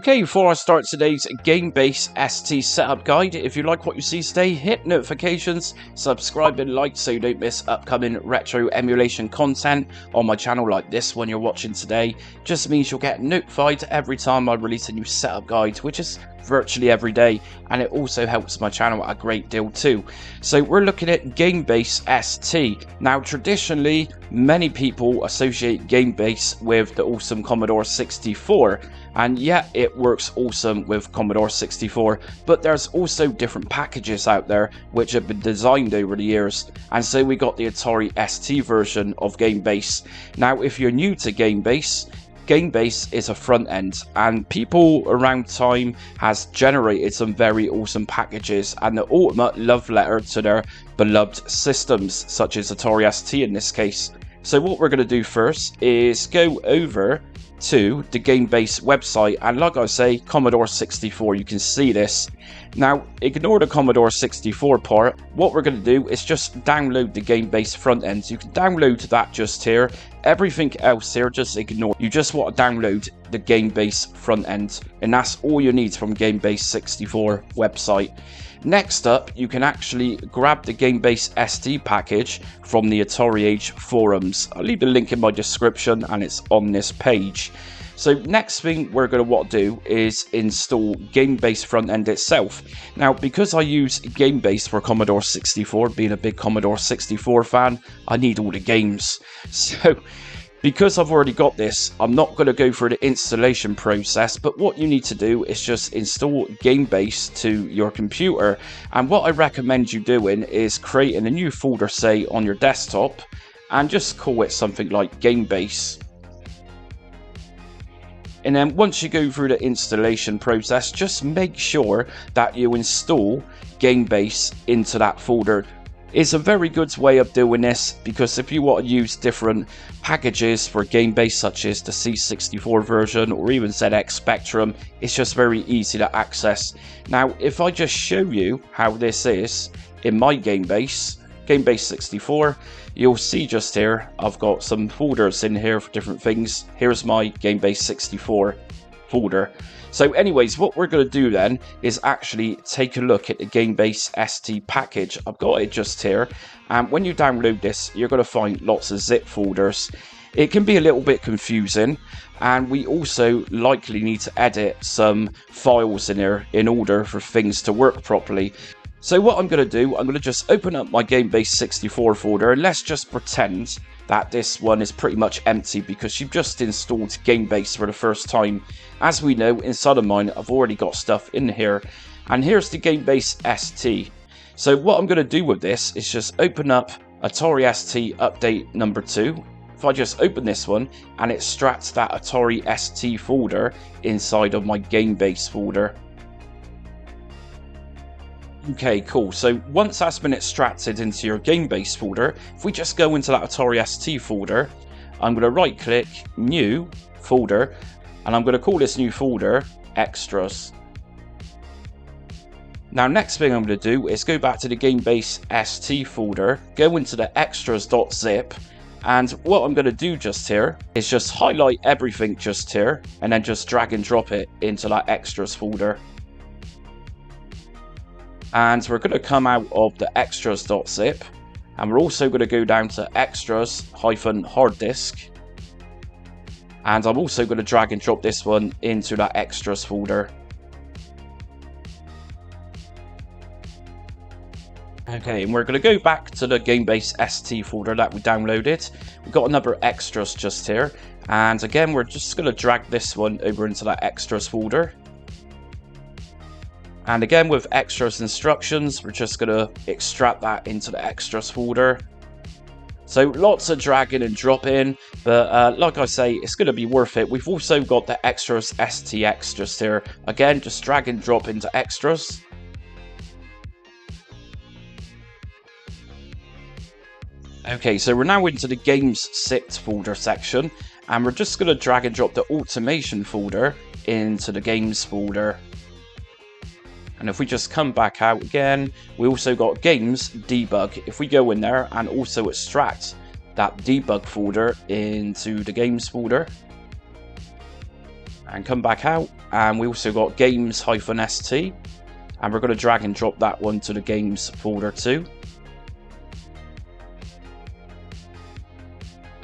Okay, before I start today's Gamebase ST setup guide, if you like what you see today, hit notifications, subscribe and like so you don't miss upcoming retro emulation content on my channel like this one you're watching today. Just means you'll get notified every time I release a new setup guide, which is virtually every day, and it also helps my channel a great deal too. So we're looking at Gamebase ST. Now traditionally, many people associate Gamebase with the awesome Commodore 64, and yeah, it works awesome with Commodore 64, but there's also different packages out there which have been designed over the years, and so we got the Atari ST version of Gamebase. Now if you're new to Gamebase is a front end, and people around time has generated some very awesome packages and the ultimate love letter to their beloved systems, such as Atari ST in this case. So what we're going to do first is go over to the Gamebase website, and like I say, Commodore 64, you can see this. Now ignore the Commodore 64 part. What we're going to do is just download the Gamebase front end. You can download that just here. Everything else here just ignore. You just want to download the Gamebase front end, and that's all you need from Gamebase64 website. Next up, you can actually grab the Gamebase ST package from the Atari Age forums. I'll leave the link in my description and it's on this page. So next thing we're going to want to do is install Gamebase front end itself. Now because I use Gamebase for Commodore 64, being a big Commodore 64 fan, I need all the games. So because I've already got this, I'm not going to go through the installation process, but what you need to do is just install Gamebase to your computer. And what I recommend you doing is creating a new folder, say on your desktop, and just call it something like Gamebase. And then once you go through the installation process, just make sure that you install Gamebase into that folder. It's a very good way of doing this, because if you want to use different packages for Gamebase, such as the C64 version or even ZX Spectrum, it's just very easy to access. Now if I just show you how this is in my Gamebase 64, you'll see just here I've got some folders in here for different things. Here's my Gamebase 64 folder. So anyways, what we're going to do then is actually take a look at the Gamebase ST package. I've got it just here, and when you download this, you're going to find lots of zip folders. It can be a little bit confusing, and we also likely need to edit some files in here in order for things to work properly. So what I'm going to do, I'm going to just open up my Gamebase 64 folder, and let's just pretend that this one is pretty much empty because you've just installed Gamebase for the first time. As we know, inside of mine, I've already got stuff in here, and here's the Gamebase ST. So what I'm going to do with this is just open up Atari ST update number 2. If I just open this one and extract that Atari ST folder inside of my Gamebase folder. Okay, cool. So once that's been extracted into your Gamebase folder, if we just go into that Atari ST folder, I'm going to right click, new folder, and I'm going to call this new folder Extras. Now next thing I'm going to do is go back to the Gamebase ST folder, go into the extras.zip, and what I'm going to do just here is just highlight everything just here, and then just drag and drop it into that extras folder. And we're going to come out of the extras.zip, and we're also going to go down to extras-hard disk, and I'm also going to drag and drop this one into that extras folder. Okay, and we're going to go back to the Gamebase ST folder that we downloaded. We've got another extras just here, and again we're just going to drag this one over into that extras folder. And again with extras instructions, we're just going to extract that into the extras folder. So lots of dragging and dropping, but like I say, it's going to be worth it. We've also got the extras STX just here. Again, just drag and drop into extras. Okay, so we're now into the Games SIPT folder section, and we're just going to drag and drop the Automation folder into the Games folder. And if we just come back out again, we also got Games Debug. If we go in there and also extract that debug folder into the Games folder, and come back out, and we also got games-ST, and we're going to drag and drop that one to the games folder too.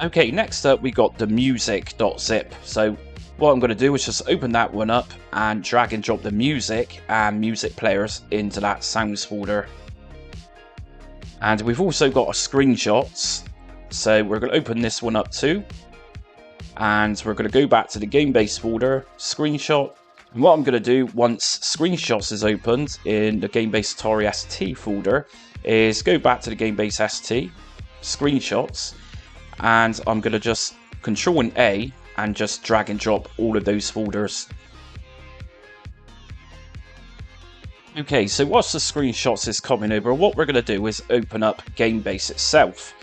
Okay, next up we got the music.zip. So what I'm going to do is just open that one up and drag and drop the music and music players into that sounds folder. And we've also got a screenshots, so we're going to open this one up too. And we're going to go back to the Gamebase folder, screenshot. And what I'm going to do once screenshots is opened in the Gamebase Atari ST folder is go back to the Gamebase ST, screenshots, and I'm going to just Control and A and just drag and drop all of those folders. Okay, so whilst the screenshots is coming over, what we're going to do is open up Gamebase itself.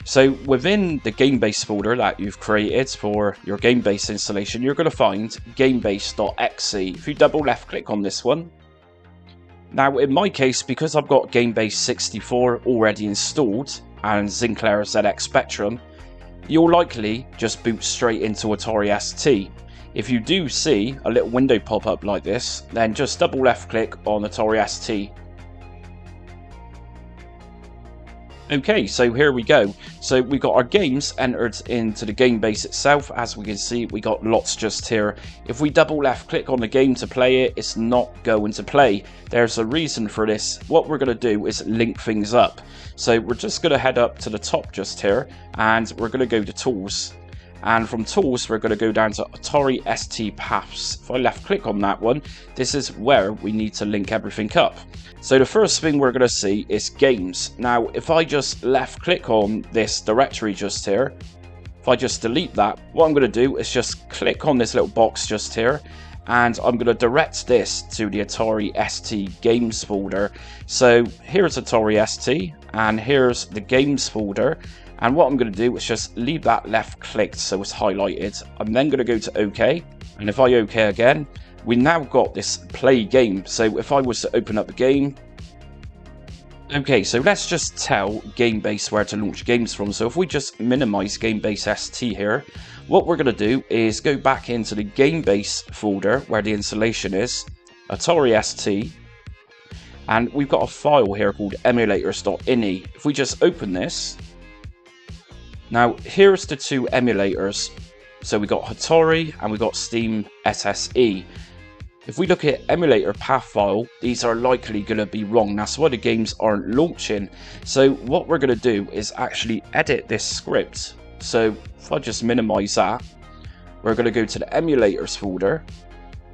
So within the Gamebase folder that you've created for your Gamebase installation, you're going to find gamebase.exe. If you double left click on this one. Now in my case, because I've got Gamebase64 already installed and Sinclair ZX Spectrum, you'll likely just boot straight into Atari ST. If you do see a little window pop up like this, then just double left click on Atari ST. Okay, so here we go. So we got our games entered into the Gamebase itself. As we can see, we got lots just here. If we double left click on the game to play it, it's not going to play. There's a reason for this. What we're going to do is link things up. So we're just going to head up to the top just here, and we're going to go to Tools. And from Tools, we're going to go down to Atari ST Paths. If I left click on that one, this is where we need to link everything up. So the first thing we're going to see is Games. Now, if I just left click on this directory just here, if I just delete that, what I'm going to do is just click on this little box just here, and I'm going to direct this to the Atari ST Games folder. So here's Atari ST, and here's the Games folder. And what I'm going to do is just leave that left clicked so it's highlighted. I'm then going to go to OK. And if I OK again, we now got this play game. So if I was to open up the game. Okay, so let's just tell Gamebase where to launch games from. So if we just minimize Gamebase ST here, what we're going to do is go back into the Gamebase folder where the installation is, Atari ST. And we've got a file here called emulators.ini. If we just open this. Now, here's the two emulators. So we got Hatari and we got Steem SSE. If we look at emulator path file, these are likely going to be wrong. That's why the games aren't launching. So what we're going to do is actually edit this script. So if I just minimize that, we're going to go to the emulators folder.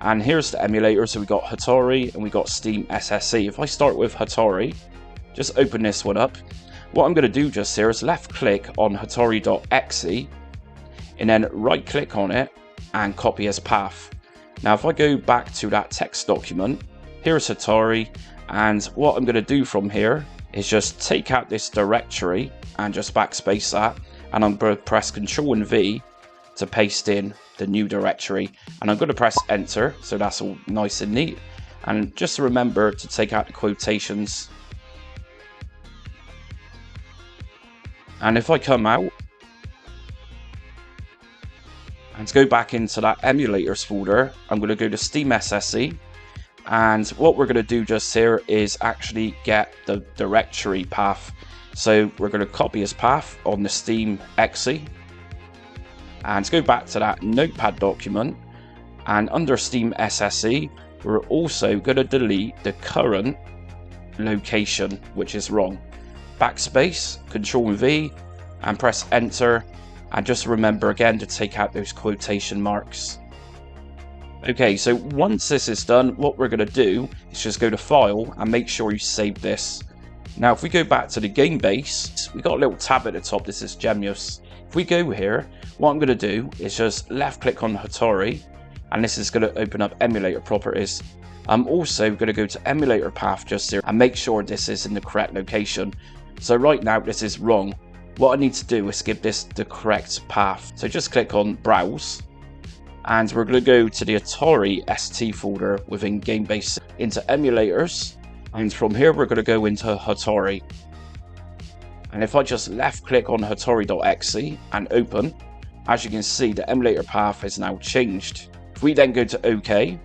And here's the emulator. So we got Hatari and we got Steem SSE. If I start with Hatari, just open this one up. What I'm going to do just here is left click on Hatari.exe and then right click on it and copy as path. Now if I go back to that text document, here's Hatari, and what I'm going to do from here is just take out this directory and just backspace that, and I'm going to press Ctrl and V to paste in the new directory, and I'm going to press enter so that's all nice and neat. And just remember to take out the quotations. And if I come out and go back into that emulators folder, I'm going to go to Steem SSE, and what we're going to do just here is actually get the directory path. So we're going to copy as path on the Steem exe and go back to that notepad document, and under Steem SSE we're also going to delete the current location, which is wrong. Backspace, Ctrl and V, and press enter, and just remember again to take out those quotation marks. Okay, so once this is done, what we're going to do is just go to File and make sure you save this. Now if we go back to the Gamebase, we got a little tab at the top, this is Genius. If we go here, what I'm going to do is just left click on Hatari, and this is going to open up emulator properties. I'm also going to go to emulator path just here and make sure this is in the correct location. So right now this is wrong. What I need to do is give this the correct path. So just click on Browse, and we're going to go to the Atari ST folder within Gamebase into Emulators, and from here we're going to go into Hatari. And if I just left click on Hatari.exe and open, as you can see the emulator path is now changed. If we then go to OK,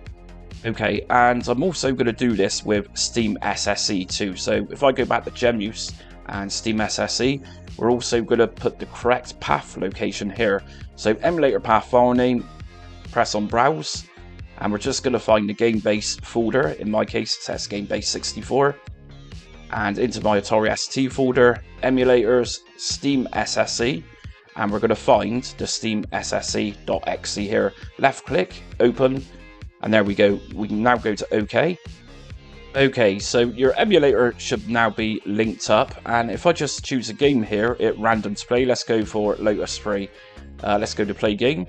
okay, and I'm also going to do this with Steem SSE too. So if I go back to GemUse and Steem SSE, we're also going to put the correct path location here. So emulator path file name, press on browse, and we're just going to find the Gamebase folder. In my case, it says Gamebase64, and into my Atari ST folder, emulators, Steem SSE, and we're going to find the Steem SSE.exe here. Left click, open, and there we go. We can now go to OK. Okay, so your emulator should now be linked up, and if I just choose a game here, it random to play. Let's go for Lotus 3. Let's go to play game.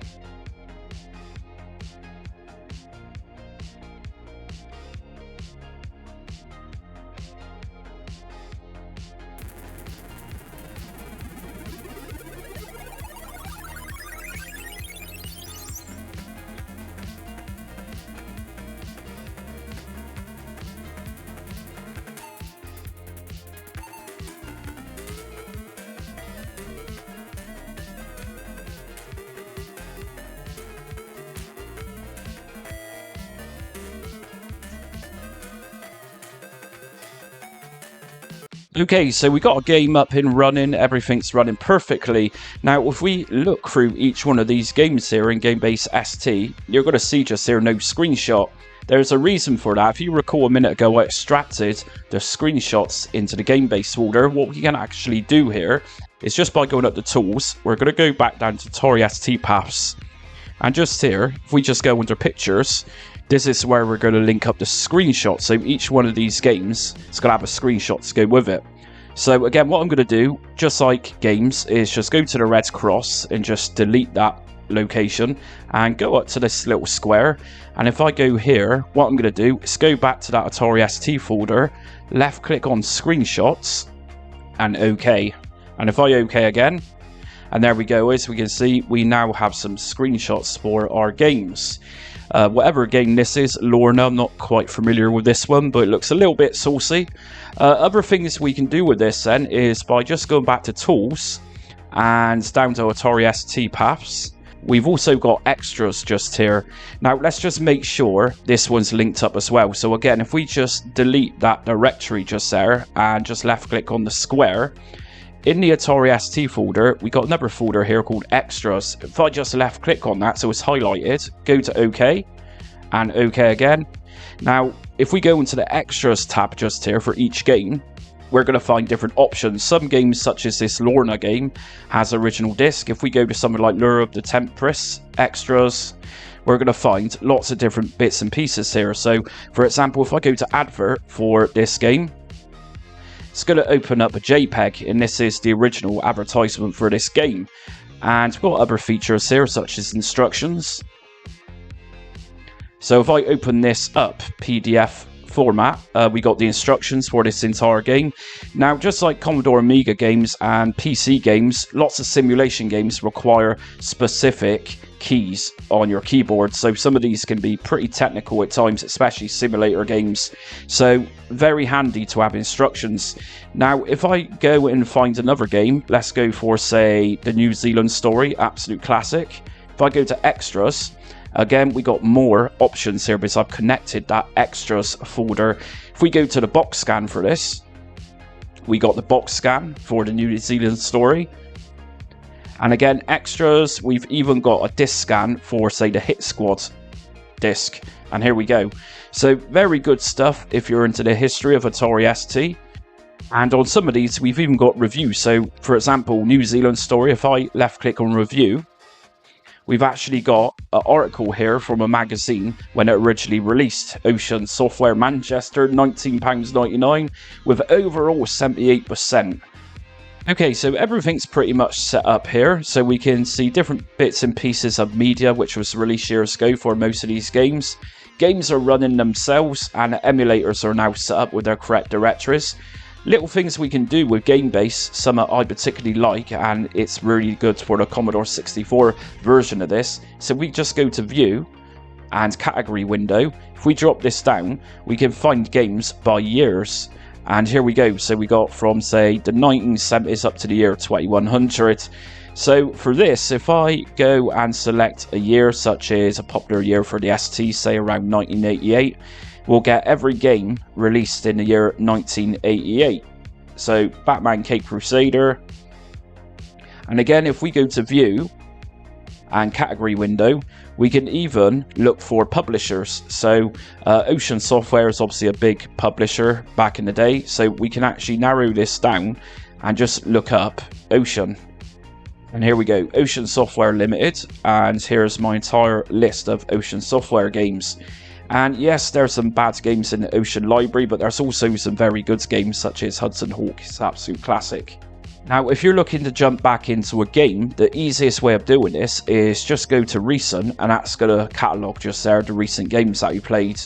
Okay, so we got a game up and running, everything's running perfectly. Now, if we look through each one of these games here in Gamebase ST, you're going to see just here no screenshot. There's a reason for that. If you recall a minute ago, I extracted the screenshots into the Gamebase folder. What we can actually do here is just by going up to Tools, we're going to go back down to Atari ST Paths. And just here, if we just go under Pictures, this is where we're going to link up the screenshot. So each one of these games is going to have a screenshot to go with it. So again, what I'm going to do, just like games, is just go to the red cross and just delete that location and go up to this little square. And if I go here, what I'm going to do is go back to that Atari ST folder, left click on screenshots and OK. And if I OK again, and there we go, as we can see, we now have some screenshots for our games. Whatever game this is, Lorna, I'm not quite familiar with this one, but it looks a little bit saucy. Other things we can do with this then is by just going back to Tools and down to Atari ST Paths. We've also got extras just here. Now let's just make sure this one's linked up as well. So again, if we just delete that directory just there and just left click on the square, in the Atari ST folder, we got another folder here called Extras. If I just left click on that, so it's highlighted, go to OK, and OK again. Now, if we go into the Extras tab just here for each game, we're going to find different options. Some games, such as this Lorna game, has original disc. If we go to something like Lure of the Temptress, Extras, we're going to find lots of different bits and pieces here. So, for example, if I go to Advert for this game, it's going to open up a JPEG, and this is the original advertisement for this game. And we've got other features here, such as instructions. So if I open this up, PDF format, we got the instructions for this entire game. Now, just like Commodore Amiga games and PC games, lots of simulation games require specific keys on your keyboard, so some of these can be pretty technical at times, especially simulator games, so very handy to have instructions. Now, if I go and find another game, let's go for, say, the New Zealand story, absolute classic. If I go to Extras, again, we got more options here because I've connected that Extras folder. If we go to the box scan for this, we got the box scan for the New Zealand story. And again, Extras, we've even got a disc scan for, say, the Hit Squad disc. And here we go. So very good stuff if you're into the history of Atari ST. And on some of these, we've even got reviews. So, for example, New Zealand story, if I left click on review, we've actually got an article here from a magazine when it originally released. Ocean Software Manchester, £19.99, with overall 78%. Okay, so everything's pretty much set up here, so we can see different bits and pieces of media which was released years ago for most of these games. Games are running themselves, and emulators are now set up with their correct directories. Little things we can do with Gamebase, some I particularly like, and it's really good for the Commodore 64 version of this. So we just go to View and Category window. If we drop this down, we can find games by years. And here we go. So we got from, say, the 1970s up to the year 2100. So for this, if I go and select a year, such as a popular year for the ST, say around 1988, we'll get every game released in the year 1988. So Batman Cape Crusader. And again, if we go to view and category window, we can even look for publishers. So Ocean Software is obviously a big publisher back in the day. So we can actually narrow this down and just look up Ocean. And here we go, Ocean Software Limited, and here's my entire list of Ocean Software games. And yes, there's some bad games in the Ocean library, but there's also some very good games such as Hudson Hawk. It's an absolute classic. Now, if you're looking to jump back into a game, the easiest way of doing this is just go to Recent, and that's going to catalogue just there the recent games that you played.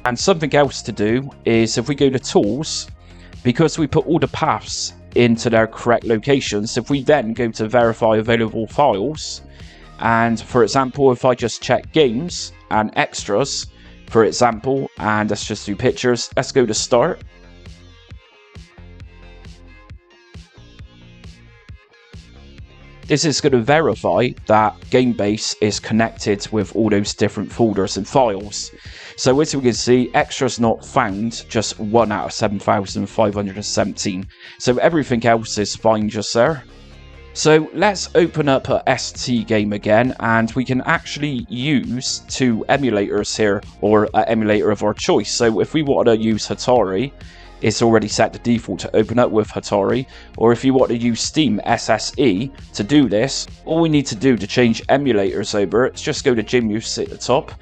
And something else to do is if we go to Tools, because we put all the paths into their correct locations, if we then go to verify available files, and for example, if I just check games and extras, for example, and let's just do pictures, let's go to start. This is going to verify that Gamebase is connected with all those different folders and files. So as we can see, extras not found, just 1 out of 7,517. So everything else is fine just there. So let's open up a ST game again, and we can actually use 2 emulators here, or an emulator of our choice. So if we want to use Hatari, it's already set the default to open up with Hatari, or if you want to use Steem SSE to do this, all we need to do to change emulators over, it's just go to GMUS at the top,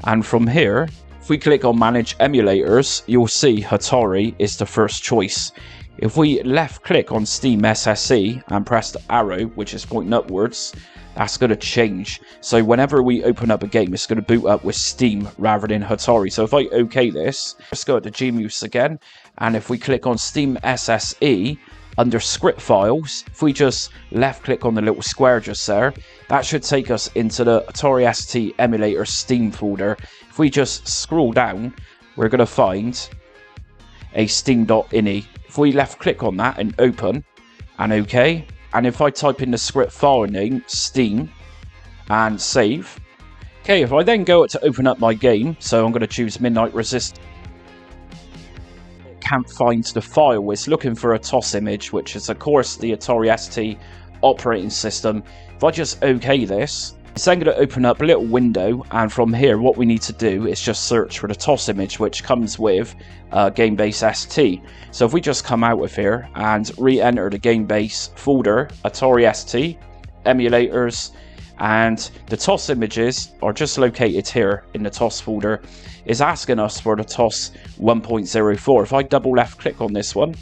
and from here, if we click on Manage Emulators, you'll see Hatari is the first choice. If we left click on Steem SSE and press the arrow, which is pointing upwards, that's going to change. So whenever we open up a game, it's going to boot up with Steem rather than Hatari. So if I OK this, let's go to GMUS again. And if we click on Steem SSE, under script files, if we just left click on the little square just there, that should take us into the Atari ST Emulator Steem folder. If we just scroll down, we're going to find a steam.ini. If we left click on that and open and OK, and if I type in the script file name, Steem, and save. Okay, if I then go to open up my game, so I'm going to choose Midnight Resist. Can't find the file, it's looking for a TOS image, which is of course the Atari ST operating system. If I just OK this, it's then going to open up a little window, and from here what we need to do is just search for the TOS image, which comes with Gamebase ST. So if we just come out of here and re-enter the Gamebase folder, Atari ST, Emulators, and the TOS images are just located here in the TOS folder. It's asking us for the TOS 1.04. If I double left click on this one,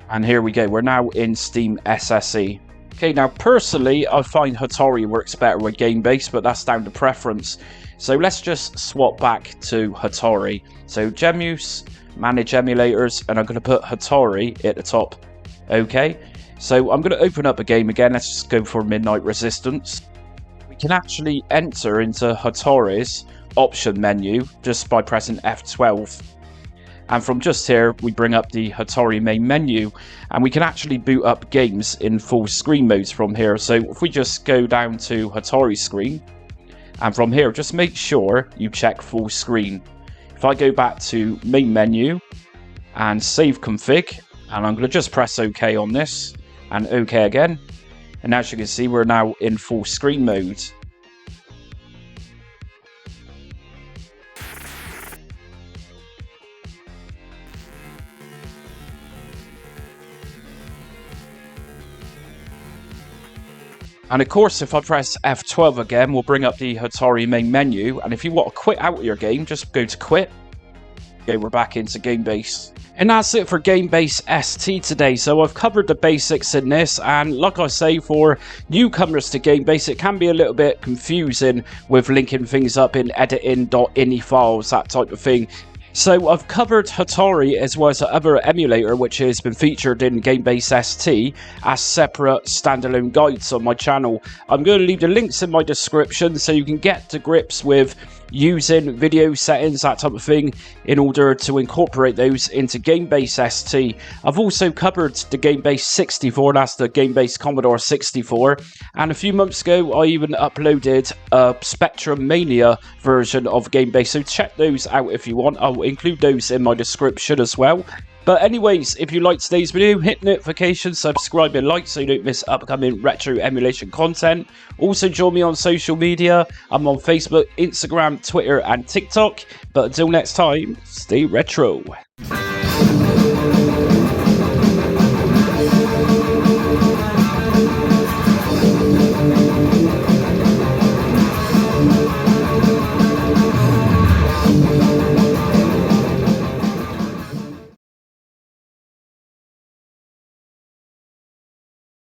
and here we go, we're now in Steem SSE. Okay, now personally I find Hatari works better with Gamebase, but that's down to preference. So let's just swap back to Hatari. So GMUS, Manage Emulators, and I'm going to put Hatari at the top. Okay, so I'm going to open up a game again. Let's just go for Midnight Resistance. We can actually enter into Hatari's option menu just by pressing F12. And from just here, we bring up the Hatari main menu, and we can actually boot up games in full screen modes from here. So if we just go down to Hatari screen, and from here, just make sure you check full screen. If I go back to main menu and save config, and I'm going to just press OK on this, and OK again. And as you can see, we're now in full screen mode. And of course, if I press F12 again, we'll bring up the Hatari main menu. And if you want to quit out of your game, just go to quit. Okay, we're back into Gamebase. And that's it for Gamebase ST today. So I've covered the basics in this, and like I say, for newcomers to Gamebase, it can be a little bit confusing with linking things up in editing.ini files, that type of thing. So I've covered Hatari as well as another emulator which has been featured in Gamebase ST as separate standalone guides on my channel. I'm going to leave the links in my description so you can get to grips with using video settings, that type of thing, in order to incorporate those into Gamebase ST. I've also covered the Gamebase 64, that's the Gamebase Commodore 64, and a few months ago I even uploaded a Spectrum Mania version of Gamebase, so check those out if you want. I'll include those in my description as well. But anyways, if you liked today's video, hit notifications, subscribe and like so you don't miss upcoming retro emulation content. Also join me on social media. I'm on Facebook, Instagram, Twitter and TikTok. But until next time, stay retro.